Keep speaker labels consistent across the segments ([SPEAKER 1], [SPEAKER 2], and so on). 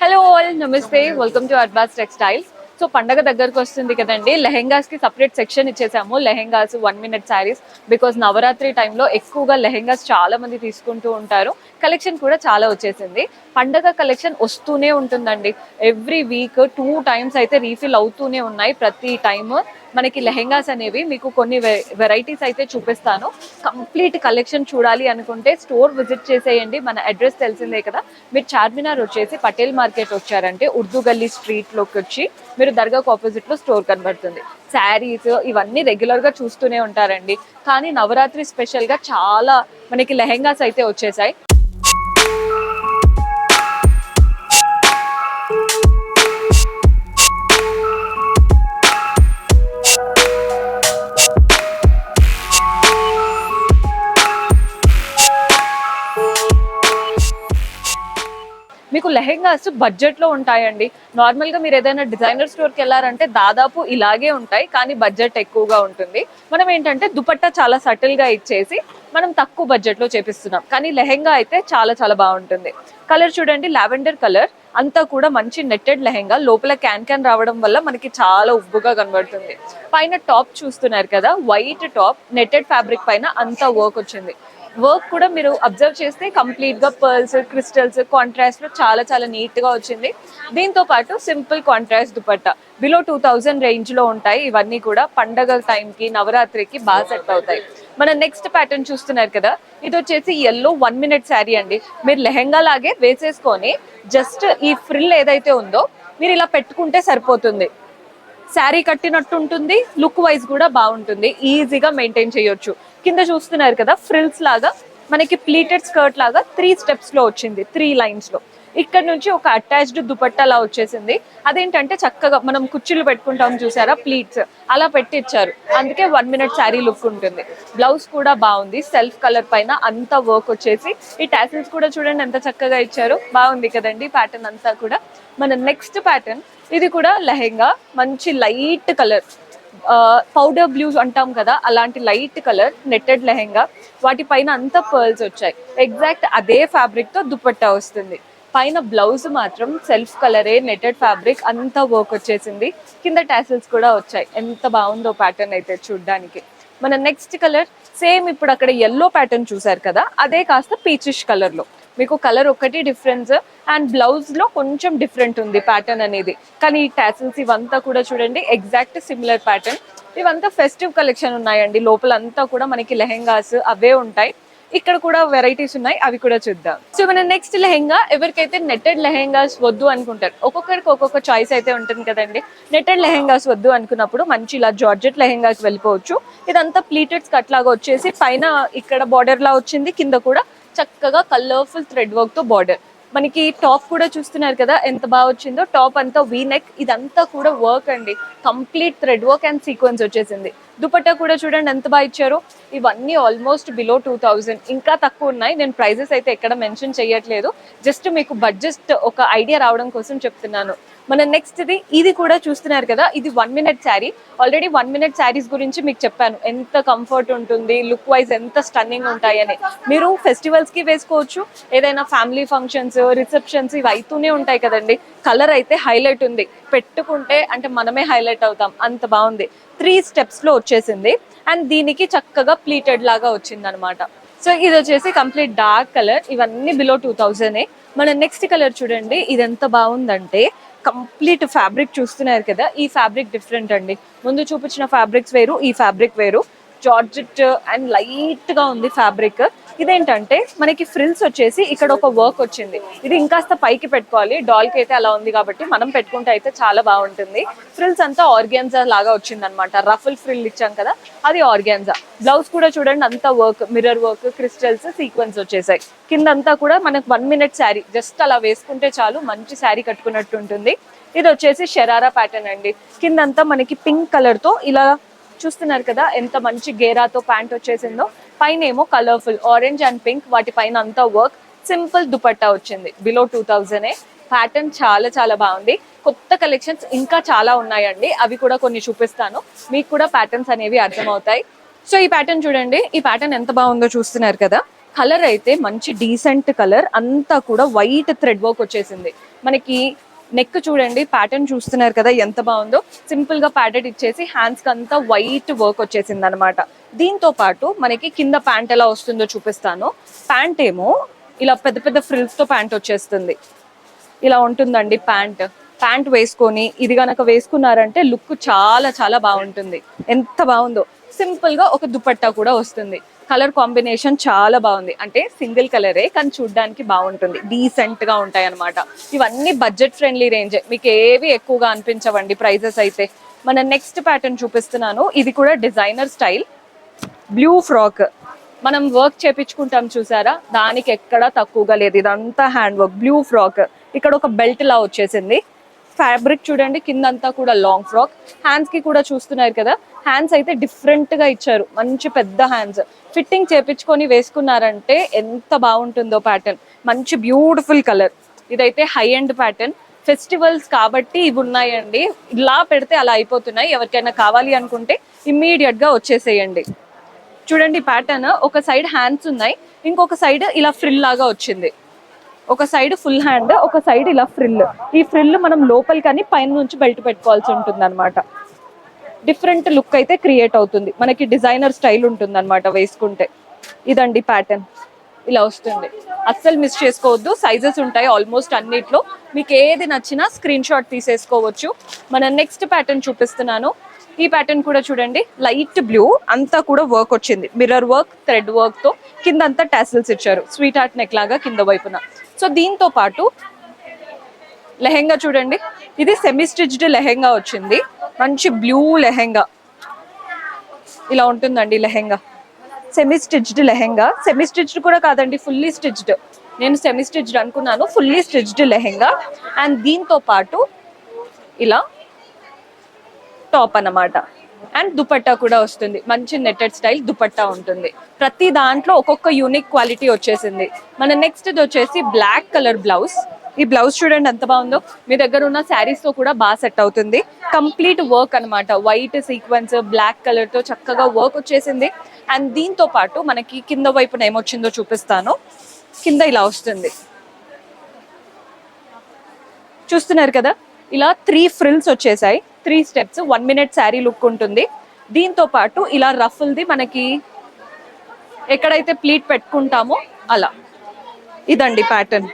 [SPEAKER 1] Hello all, నమస్తే, welcome to Arbaz textiles. So పండగ దగ్గరకు వస్తుంది కదండి, లెహెంగాస్ కి సపరేట్ సెక్షన్ ఇచ్చేసాము. లెహెంగాస్ 1 minute శారీస్, బికాస్ నవరాత్రి టైంలో ఎక్కువగా లెహెంగాస్ చాలా మంది తీసుకుంటూ ఉంటారు. కలెక్షన్ కూడా చాలా వచ్చేసింది. పండగ కలెక్షన్ వస్తూనే ఉంటుందండి. ఎవ్రీ వీక్ 2 times అయితే రీఫిల్ అవుతూనే ఉన్నాయి. ప్రతి టైమ్ మనకి లెహెంగాస్ అనేవి మీకు కొన్ని వెరైటీస్ అయితే చూపిస్తాను. కంప్లీట్ కలెక్షన్ చూడాలి అనుకుంటే స్టోర్ విజిట్ చేసేయండి. మన అడ్రస్ తెలిసిందే కదా. మీరు చార్మినార్ వచ్చేసి పటేల్ మార్కెట్ వచ్చారంటే ఉర్దూ గల్లీ స్ట్రీట్ లోకి వచ్చి మీరు దర్గాకు ఆపోజిట్ లో స్టోర్ కనబడుతుంది. శారీస్ ఇవన్నీ రెగ్యులర్ గా చూస్తూనే ఉంటారండి. కానీ నవరాత్రి స్పెషల్ గా చాలా మనకి లెహెంగాస్ అయితే వచ్చేసాయి. మీకు లెహెంగాస్ బడ్జెట్ లో ఉంటాయండి. నార్మల్ గా మీరు ఏదైనా డిజైనర్ స్టోర్ కి వెళ్ళారంటే దాదాపు ఇలాగే ఉంటాయి, కానీ బడ్జెట్ ఎక్కువగా ఉంటుంది. మనం ఏంటంటే దుపట్టా చాలా సటిల్ గా ఇచ్చేసి మనం తక్కువ బడ్జెట్ లో చేపిస్తున్నాం. కానీ లెహెంగా అయితే చాలా చాలా బాగుంటుంది. కలర్ చూడండి, లావెండర్ కలర్, అంతా కూడా మంచి నెట్టెడ్ లెహెంగా. లోపల క్యాన్ రావడం వల్ల మనకి చాలా ఉబ్బుగా కనబడుతుంది. పైన టాప్ చూస్తున్నారు కదా, వైట్ టాప్, నెట్టెడ్ ఫ్యాబ్రిక్ పైన అంతా వర్క్ వచ్చింది. వర్క్ కూడా మీరు అబ్జర్వ్ చేస్తే కంప్లీట్ గా పర్ల్స్, క్రిస్టల్స్ కాంట్రాస్ట్ లో చాలా చాలా నీట్ గా వచ్చింది. దీంతో పాటు simple contrast dupatta below 2000 range లో ఉంటాయి. ఇవన్నీ కూడా పండగ టైంకి, నవరాత్రికి బాగా సెట్ అవుతాయి. మన నెక్స్ట్ ప్యాటర్న్ చూస్తున్నారు కదా, ఇది వచ్చేసి ఎల్లో 1 minute శారీ అండి. మీరు లెహెంగా లాగే వేసేసుకొని జస్ట్ ఈ ఫ్రిల్ ఏదైతే ఉందో మీరు ఇలా పెట్టుకుంటే సరిపోతుంది. శారీ కట్టినట్టు ఉంటుంది, లుక్ వైజ్ కూడా బాగుంటుంది, ఈజీగా మెయింటైన్ చేయొచ్చు. కింద చూస్తున్నారు కదా, ఫ్రిల్స్ లాగా మనకి ప్లీటెడ్ స్కర్ట్ లాగా 3 steps లో వచ్చింది, 3 lines లో. ఇక్కడ నుంచి ఒక అటాచ్డ్ దుపట్టా లా వచ్చేసింది. అదేంటంటే చక్కగా మనం కుర్చీలు పెట్టుకుంటాం చూసారా, ప్లీట్స్ అలా పెట్టి ఇచ్చారు. అందుకే 1 minute శారీ లుక్ ఉంటుంది. బ్లౌజ్ కూడా బాగుంది, సెల్ఫ్ కలర్ పైన అంతా వర్క్ వచ్చేసి ఈ టాసిల్స్ కూడా చూడండి ఎంత చక్కగా ఇచ్చారు. బాగుంది కదండి ప్యాటర్న్ అంతా కూడా. మన నెక్స్ట్ ప్యాటర్న్ ఇది కూడా లెహెంగా, మంచి లైట్ కలర్, పౌడర్ బ్లూస్ అంటాం కదా, అలాంటి లైట్ కలర్ నెట్టెడ్ లెహెంగా. వాటి పైన అంతా పర్ల్స్ వచ్చాయి. ఎగ్జాక్ట్ అదే ఫ్యాబ్రిక్ తో దుపట్టా వస్తుంది. పైన బ్లౌజ్ మాత్రం సెల్ఫ్ కలరే, నెట్టెడ్ ఫ్యాబ్రిక్ అంతా వర్క్ వచ్చేసింది. కింద టాసిల్స్ కూడా వచ్చాయి. ఎంత బాగుందో ప్యాటర్న్ అయితే చూడ్డానికి. మన నెక్స్ట్ కలర్ సేమ్, ఇప్పుడు అక్కడ ఎల్లో ప్యాటర్న్ చూసారు కదా, అదే కాస్త పీచిష్ కలర్ లో. మీకు కలర్ ఒకటి డిఫరెన్స్, అండ్ బ్లౌజ్ లో కొంచెం డిఫరెంట్ ఉంది ప్యాటర్న్ అనేది. కానీ ఈ టాసిల్స్ ఇవంతా కూడా చూడండి ఎగ్జాక్ట్ సిమిలర్ ప్యాటర్న్. ఇవంతా ఫెస్టివ్ కలెక్షన్ ఉన్నాయండి. లోపల అంతా కూడా మనకి లెహెంగాస్ అవే ఉంటాయి. ఇక్కడ కూడా వెరైటీస్ ఉన్నాయి, అవి కూడా చూద్దాం. సో మన నెక్స్ట్ లెహెంగా, ఎవరికైతే నెట్టెడ్ లెహెంగాస్ వద్దు అనుకుంటారు, ఒక్కొక్కరికి ఒక్కొక్క చాయిస్ అయితే ఉంటుంది కదండి. నెట్టెడ్ లెహెంగాస్ వద్దు అనుకున్నప్పుడు మంచి ఇలా జార్జెట్ లెహెంగాస్ వెళ్ళిపోవచ్చు. ఇదంతా ప్లీటెడ్ స్కర్ట్ లాగా వచ్చేసి పైన ఇక్కడ బార్డర్ లా వచ్చింది, కింద కూడా చక్కగా కలర్ఫుల్ థ్రెడ్ వర్క్ తో బార్డర్. మనకి టాప్ కూడా చూస్తున్నారు కదా ఎంత బాగా వచ్చిందో. టాప్ అంతా వీ నెక్, ఇదంతా కూడా వర్క్ అండి, complete thread work and sequence వచ్చేసింది. దుపట్టా కూడా చూడండి ఎంత బాగా ఇచ్చారో. ఇవన్నీ ఆల్మోస్ట్ బిలో 2000, ఇంకా తక్కువ ఉన్నాయి. నేను ప్రైజెస్ అయితే ఎక్కడ మెన్షన్ చేయట్లేదు, జస్ట్ మీకు బడ్జెట్ ఒక ఐడియా రావడం కోసం చెప్తున్నాను. మన నెక్స్ట్ ఇది కూడా చూస్తున్నారు కదా, ఇది 1 minute sari. Already 1 minute saris గురించి మీకు చెప్పాను, ఎంత కంఫర్ట్ ఉంటుంది, లుక్ వైజ్ ఎంత స్టన్నింగ్ ఉంటాయని. మీరు ఫెస్టివల్స్ కి వేసుకోవచ్చు, ఏదైనా ఫ్యామిలీ ఫంక్షన్స్, రిసెప్షన్స్ ఇవి అవుతూనే ఉంటాయి కదండి. కలర్ అయితే హైలైట్ ఉంది, పెట్టుకుంటే అంటే మనమే హైలైట్ అవుతాం, అంత బాగుంది. 3 steps లో వచ్చేసింది, అండ్ దీనికి చక్కగా ప్లీటెడ్ లాగా వచ్చింది అనమాట. సో ఇది వచ్చేసి కంప్లీట్ డార్క్ కలర్, ఇవన్నీ బిలో 2000. మన నెక్స్ట్ కలర్ చూడండి, ఇది ఎంత బాగుందంటే కంప్లీట్ ఫ్యాబ్రిక్ చూస్తున్నారు కదా, ఈ ఫ్యాబ్రిక్ డిఫరెంట్ అండి. ముందు చూపించిన ఫ్యాబ్రిక్స్ వేరు, ఈ ఫ్యాబ్రిక్ వేరు. జార్జెట్ అండ్ లైట్ గా ఉంది ఫ్యాబ్రిక్. ఇదేంటంటే మనకి ఫ్రిల్స్ వచ్చేసి ఇక్కడ ఒక వర్క్ వచ్చింది. ఇది ఇంకాస్త పైకి పెట్టుకోవాలి, డాల్ కి అయితే అలా ఉంది కాబట్టి మనం పెట్టుకుంటే అయితే చాలా బాగుంటుంది. ఫ్రిల్స్ అంతా ఆర్గాన్జా లాగా వచ్చింది అనమాట. రఫుల్ ఫ్రిల్ ఇచ్చాం కదా, అది ఆర్గాన్జా. బ్లౌజ్ కూడా చూడండి అంతా work, mirror work, crystals, sequence వచ్చేసాయి. కిందంతా కూడా మనకు 1 minute శారీ, జస్ట్ అలా వేసుకుంటే చాలు, మంచి శారీ కట్టుకున్నట్టు ఉంటుంది. ఇది వచ్చేసి షరారా ప్యాటర్న్ అండి. కిందంతా మనకి పింక్ కలర్ తో ఇలా చూస్తున్నారు కదా, ఎంత మంచి గేరాతో ప్యాంట్ వచ్చేసిందో. పైన ఏమో కలర్ఫుల్ ఆరెంజ్ అండ్ పింక్, వాటి పైన అంతా వర్క్. సింపుల్ దుపట్టా వచ్చింది, బిలో 2000. ప్యాటర్న్ చాలా చాలా బాగుంది. కొత్త కలెక్షన్స్ ఇంకా చాలా ఉన్నాయండి, అవి కూడా కొన్ని చూపిస్తాను, మీకు కూడా ప్యాటర్న్స్ అనేవి అర్థమవుతాయి. సో ఈ ప్యాటర్న్ చూడండి, ఈ ప్యాటర్న్ ఎంత బాగుందో చూస్తున్నారు కదా. కలర్ అయితే మంచి డీసెంట్ కలర్, అంతా కూడా వైట్ థ్రెడ్ వర్క్ వచ్చేసింది. మనకి నెక్ చూడండి, ప్యాటర్న్ చూస్తున్నారు కదా ఎంత బాగుందో. సింపుల్ గా ప్యాటెడ్ ఇచ్చేసి హ్యాండ్స్ కి అంతా వైట్ వర్క్ వచ్చేసింది అనమాట. దీంతో పాటు మనకి కింద ప్యాంట్ ఎలా వస్తుందో చూపిస్తాను. ప్యాంట్ ఏమో ఇలా పెద్ద పెద్ద ఫ్రిల్స్ తో ప్యాంట్ వచ్చేస్తుంది. ఇలా ఉంటుందండి ప్యాంట్. ప్యాంట్ వేసుకొని ఇది గనక వేసుకున్నారంటే లుక్ చాలా చాలా బాగుంటుంది. ఎంత బాగుందో. సింపుల్ గా ఒక దుపట్టా కూడా వస్తుంది. కలర్ కాంబినేషన్ చాలా బాగుంది. అంటే సింగిల్ కలరే కానీ చూడడానికి బాగుంటుంది. డీసెంట్ గా ఉంటాయి అనమాట. ఇవన్నీ బడ్జెట్ ఫ్రెండ్లీ రేంజ్, మీకు ఏవి ఎక్కువగా అనిపించవండి ప్రైజెస్ అయితే. మన నెక్స్ట్ ప్యాటర్న్ చూపిస్తున్నాను. ఇది కూడా డిజైనర్ స్టైల్ బ్లూ ఫ్రాక్. మనం వర్క్ చేపించుకుంటాం చూసారా, దానికి ఎక్కడా తక్కువగా లేదు. ఇదంతా హ్యాండ్ వర్క్ బ్లూ ఫ్రాక్. ఇక్కడ ఒక బెల్ట్ లా వచ్చేసింది. ఫ్యాబ్రిక్ చూడండి, కిందంతా కూడా లాంగ్ ఫ్రాక్. హ్యాండ్స్ కి కూడా చూస్తున్నారు కదా, హ్యాండ్స్ అయితే డిఫరెంట్ గా ఇచ్చారు. మంచి పెద్ద హ్యాండ్స్. ఫిట్టింగ్ చేపించుకొని వేసుకున్నారంటే ఎంత బాగుంటుందో ప్యాటర్న్. మంచి బ్యూటిఫుల్ కలర్. ఇదైతే హై ఎండ్ ప్యాటర్న్. ఫెస్టివల్స్ కాబట్టి ఇవి ఉన్నాయండి. ఇలా పెడితే అలా అయిపోతున్నాయి. ఎవరికైనా కావాలి అనుకుంటే ఇమ్మీడియట్ గా వచ్చేసేయండి. చూడండి ప్యాటర్న్, ఒక సైడ్ హ్యాండ్స్ ఉన్నాయి, ఇంకొక సైడ్ ఇలా ఫ్రిల్ లాగా వచ్చింది. ఒక సైడ్ ఫుల్ హ్యాండ్, ఒక సైడ్ ఇలా ఫ్రిల్. ఈ ఫ్రిల్ మనం లోపలికని పైన నుంచి బెల్ట్ పెట్టుకోవాల్సి ఉంటుంది అనమాట. డిఫరెంట్ లుక్ అయితే క్రియేట్ అవుతుంది. మనకి డిజైనర్ స్టైల్ ఉంటుంది అనమాట వేసుకుంటే. ఇదండి ప్యాటర్న్, ఇలా వస్తుంది. అస్సలు మిస్ చేసుకోవద్దు. సైజెస్ ఉంటాయి ఆల్మోస్ట్ అన్నిట్లో. మీకు ఏది నచ్చినా స్క్రీన్ షాట్ తీసేసుకోవచ్చు. మన నెక్స్ట్ ప్యాటర్న్ చూపిస్తున్నాను. ఈ ప్యాటర్న్ కూడా చూడండి, లైట్ బ్లూ, అంతా కూడా వర్క్ వచ్చింది. మిర్రర్ వర్క్, థ్రెడ్ వర్క్ తో కింద అంతా టాసిల్స్ ఇచ్చారు. స్వీట్ హార్ట్ నెక్ లాగా కింద వైపున. సో దీంతో పాటు లెహెంగా చూడండి, ఇది సెమీ స్టిచ్డ్ లెహెంగా వచ్చింది. మంచి బ్లూ లెహెంగా ఇలా ఉంటుందండి. Lehenga semi stitched lehenga. Semi stitched కూడా కాదండి, ఫుల్లీ స్టిచ్డ్. నేను సెమీ స్టిచ్డ్ అనుకున్నాను, ఫుల్లీ స్టిచ్డ్ లెహెంగా. అండ్ దీంతో పాటు ఇలా టాప్ అన్నమాట. అండ్ దుపట్టా కూడా వస్తుంది. మంచి నెట్టెడ్ స్టైల్ దుపట్టా ఉంటుంది. ప్రతి దాంట్లో ఒక్కొక్క యూనిక్ క్వాలిటీ వచ్చేసింది. మన నెక్స్ట్ వచ్చేసి బ్లాక్ కలర్ బ్లౌజ్. ఈ బ్లౌజ్ చూడండి ఎంత బాగుందో. మీ దగ్గర ఉన్న శారీస్ తో కూడా బాగా సెట్ అవుతుంది. కంప్లీట్ వర్క్ అనమాట. వైట్ సీక్వెన్స్, బ్లాక్ కలర్ తో చక్కగా వర్క్ వచ్చేసింది. అండ్ దీంతో పాటు మనకి కింద వైపున ఏమొచ్చిందో చూపిస్తాను. కింద ఇలా వస్తుంది, చూస్తున్నారు కదా. ఇలా 3 ఫ్రిల్స్ వచ్చేసాయి, 3 స్టెప్స్. 1 మినిట్ శారీ లుక్ ఉంటుంది. దీంతో పాటు ఇలా రఫుల్ది మనకి ఎక్కడైతే ప్లీట్ పెట్టుకుంటామో అలా. ఇదండి ప్యాటర్న్.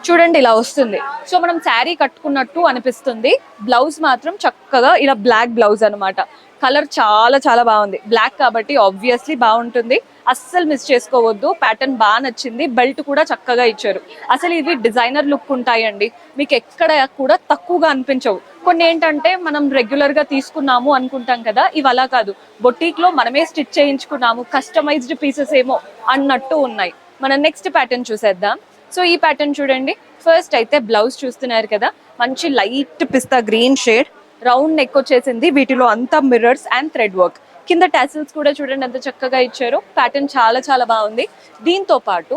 [SPEAKER 1] చూడండి ఇలా వస్తుంది. సో మనం శారీ కట్టుకున్నట్టు అనిపిస్తుంది. బ్లౌజ్ మాత్రం చక్కగా ఇలా బ్లాక్ బ్లౌజ్ అనమాట. కలర్ చాలా చాలా బాగుంది. బ్లాక్ కాబట్టి ఆబ్వియస్లీ బాగుంటుంది. అస్సలు మిస్ చేసుకోవద్దు. ప్యాటర్న్ బాగా నచ్చింది. బెల్ట్ కూడా చక్కగా ఇచ్చారు. అసలు ఇవి డిజైనర్ లుక్ ఉంటాయండి. మీకు ఎక్కడ కూడా తక్కువగా అనిపించవు. కొన్ని ఏంటంటే మనం రెగ్యులర్ గా తీసుకున్నాము అనుకుంటాం కదా, ఇవి అలా కాదు. బొటీక్ లో మనమే స్టిచ్ చేయించుకున్నాము, కస్టమైజ్డ్ పీసెస్ ఏమో అన్నట్టు ఉన్నాయి. మనం నెక్స్ట్ ప్యాటర్న్ చూసేద్దాం. సో ఈ ప్యాటర్న్ చూడండి. ఫస్ట్ అయితే బ్లౌజ్ చూస్తున్నారు కదా, మంచి లైట్ పిస్తా గ్రీన్ షేడ్, రౌండ్ నెక్ వచ్చేసింది. వీటిలో అంతా మిర్రర్స్ అండ్ థ్రెడ్ వర్క్. కింద టాసిల్స్ కూడా చూడండి ఎంత చక్కగా ఇచ్చారు. ప్యాటర్న్ చాలా చాలా బాగుంది. దీంతో పాటు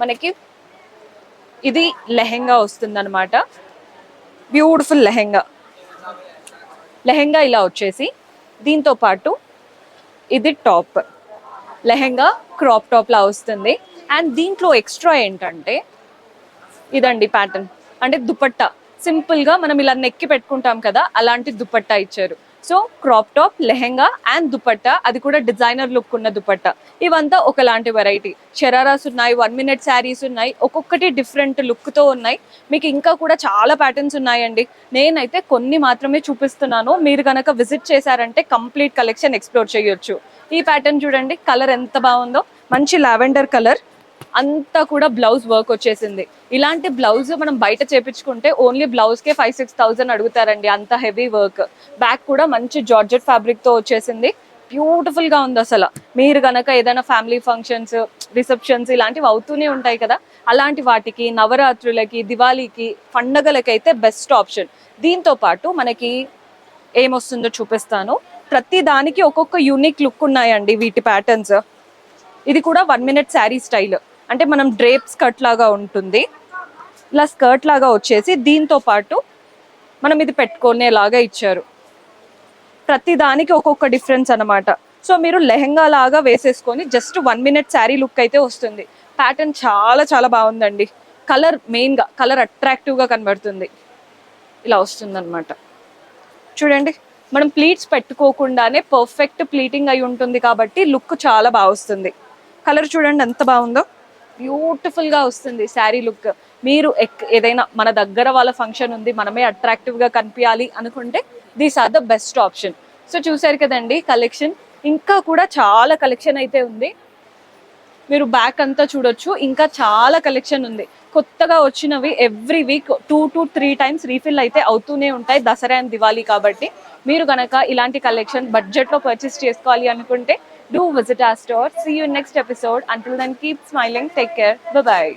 [SPEAKER 1] మనకి ఇది లెహెంగా వస్తుంది అనమాట. బ్యూటిఫుల్ లెహెంగా. లెహెంగా ఇలా వచ్చేసి దీంతో పాటు ఇది టాప్. లెహెంగా క్రాప్ టాప్ లా వస్తుంది. అండ్ దీంట్లో ఎక్స్ట్రా ఏంటంటే ఇదండి ప్యాటర్న్. అంటే దుపట్టా సింపుల్ గా మనం ఇలా నెక్కి పెట్టుకుంటాం కదా, అలాంటి దుపట్టా ఇచ్చారు. So crop top, lehenga and dupatta, అది కూడా డిజైనర్ లుక్ ఉన్న దుపట్టా. ఇవంతా ఒకలాంటి వెరైటీ. షరారాస్ ఉన్నాయి, 1 మినిట్ శారీస్ ఉన్నాయి, ఒక్కొక్కటి డిఫరెంట్ లుక్ తో ఉన్నాయి. మీకు ఇంకా కూడా చాలా ప్యాటర్న్స్ ఉన్నాయండి. నేనైతే కొన్ని మాత్రమే చూపిస్తున్నాను. మీరు కనుక విజిట్ చేశారంటే కంప్లీట్ కలెక్షన్ ఎక్స్ప్లోర్ చేయొచ్చు. ఈ ప్యాటర్న్ చూడండి, కలర్ ఎంత బాగుందో. మంచి లావెండర్ కలర్. అంతా కూడా బ్లౌజ్ వర్క్ వచ్చేసింది. ఇలాంటి బ్లౌజ్ మనం బయట చేపించుకుంటే ఓన్లీ బ్లౌజ్ కే 5-6 థౌసండ్ అడుగుతారండి, అంత హెవీ వర్క్. బ్యాక్ కూడా మంచి జార్జెట్ ఫ్యాబ్రిక్ తో వచ్చేసింది. బ్యూటిఫుల్ గా ఉంది అసలు. మీరు గనక ఏదైనా ఫ్యామిలీ ఫంక్షన్స్, రిసెప్షన్స్ ఇలాంటివి అవుతూనే ఉంటాయి కదా, అలాంటి వాటికి, నవరాత్రులకి, దివాళీకి, పండగలకి అయితే బెస్ట్ ఆప్షన్. దీంతో పాటు మనకి ఏమొస్తుందో చూపిస్తాను. ప్రతి దానికి ఒక్కొక్క యూనిక్ లుక్ ఉన్నాయండి వీటి ప్యాటర్న్స్. ఇది కూడా 1 మినిట్ శారీ స్టైల్. అంటే మనం డ్రేప్ స్కర్ట్ లాగా ఉంటుంది. ఇలా స్కర్ట్ లాగా వచ్చేసి దీంతో పాటు మనం ఇది పెట్టుకునేలాగా ఇచ్చారు. ప్రతి దానికి ఒక్కొక్క డిఫరెన్స్ అనమాట. సో మీరు లెహెంగా లాగా వేసేసుకొని జస్ట్ 1 మినిట్ శారీ లుక్ అయితే వస్తుంది. ప్యాటర్న్ చాలా చాలా బాగుందండి. కలర్ మెయిన్గా కలర్ అట్రాక్టివ్గా కనబడుతుంది. ఇలా వస్తుందన్నమాట. చూడండి, మనం ప్లీట్స్ పెట్టుకోకుండానే పర్ఫెక్ట్ ప్లీటింగ్ అయి ఉంటుంది కాబట్టి లుక్ చాలా బాగా వస్తుంది. కలర్ చూడండి ఎంత బాగుందో, బ్యూటిఫుల్గా వస్తుంది శారీ లుక్. మీరు ఏదైనా మన దగ్గర వాళ్ళ ఫంక్షన్ ఉంది, మనమే అట్రాక్టివ్గా కనిపించాలి అనుకుంటే these are the best option. So చూసారు కదండి కలెక్షన్. ఇంకా కూడా చాలా కలెక్షన్ అయితే ఉంది. మీరు బ్యాక్ అంతా చూడొచ్చు, ఇంకా చాలా కలెక్షన్ ఉంది. కొత్తగా వచ్చినవి every week 2 to 3 times refill అయితే అవుతూనే ఉంటాయి, దసరా అండ్ దివాళీ కాబట్టి. మీరు కనుక ఇలాంటి కలెక్షన్ బడ్జెట్లో పర్చేస్ చేసుకోవాలి అనుకుంటే do visit our store. See you in next episode. Until then, keep smiling. Take care. Bye bye.